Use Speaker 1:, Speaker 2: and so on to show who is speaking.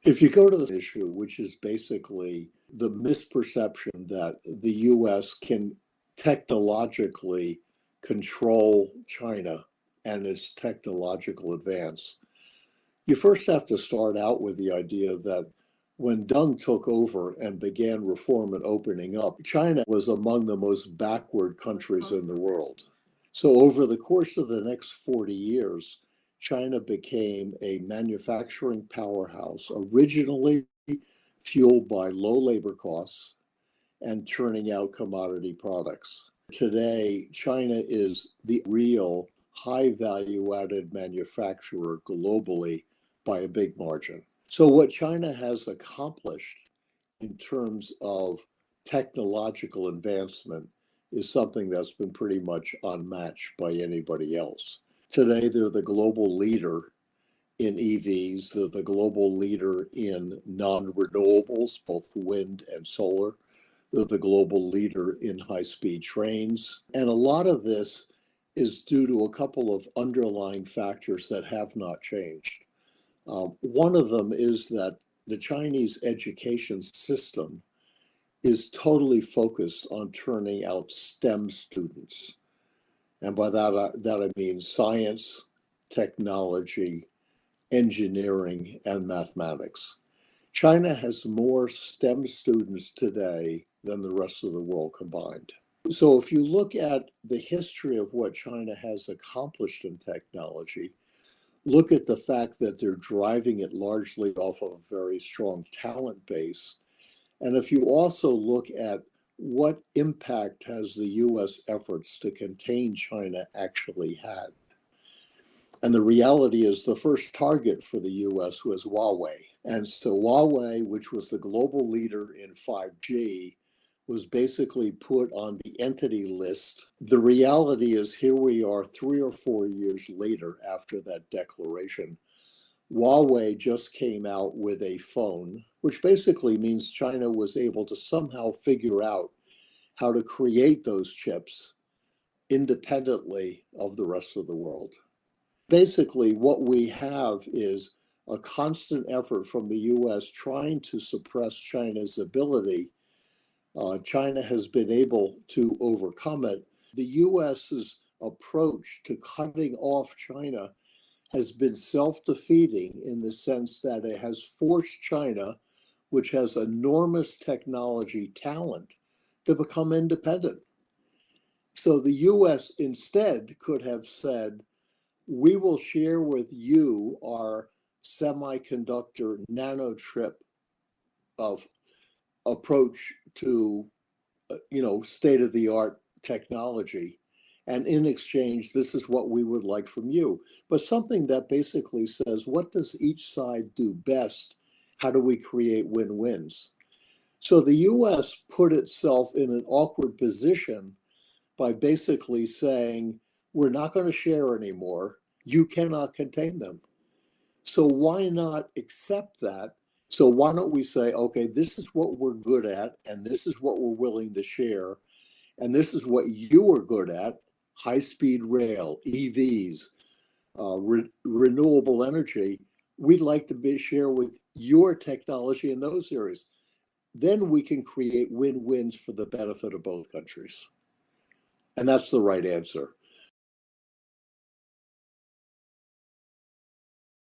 Speaker 1: If you go to the issue, which is basically the misperception that the US can technologically control China and its technological advance, you first have to start out with the idea that when Deng took over and began reform and opening up, China was among the most backward countries in the world. So, over the course of the next 40 years, China became a manufacturing powerhouse, originally fueled by low labor costs and turning out commodity products. Today, China is the real high value added manufacturer globally by a big margin. So, what China has accomplished in terms of technological advancement is something that's been pretty much unmatched by anybody else. Today, they're the global leader in EVs, they're the global leader in non renewables, both wind and solar. They're the global leader in high speed trains. And a lot of this is due to a couple of underlying factors that have not changed. One of them is that the Chinese education system is totally focused on turning out STEM students. And by that I mean science, technology, engineering, and mathematics. China has more STEM students today than the rest of the world combined. So if you look at the history of what China has accomplished in technology, look at the fact that they're driving it largely off of a very strong talent base. And if you also look at what impact has the US efforts to contain China actually had. And the reality is the first target for the US was Huawei. And so Huawei, which was the global leader in 5G, was basically put on the entity list. The reality is here we are 3 or 4 years later after that declaration. Huawei just came out with a phone, which basically means China was able to somehow figure out how to create those chips independently of the rest of the world. Basically, what we have is a constant effort from the US trying to suppress China's ability. China has been able to overcome it. The US's approach to cutting off China has been self-defeating in the sense that it has forced China, which has enormous technology talent, to become independent. So the US instead could have said, we will share with you our semiconductor nano chip of approach to state of the art technology, and in exchange this is what we would like from you. But something that basically says, what does each side do best? How do we create win-wins? So the US put itself in an awkward position by basically saying, we're not going to share anymore. You cannot contain them. So why not accept that? So why don't we say, okay, this is what we're good at, and this is what we're willing to share, and this is what you are good at, high-speed rail, EVs, renewable energy. We'd like to share with your technology in those areas. Then we can create win-wins for the benefit of both countries. And that's the right answer.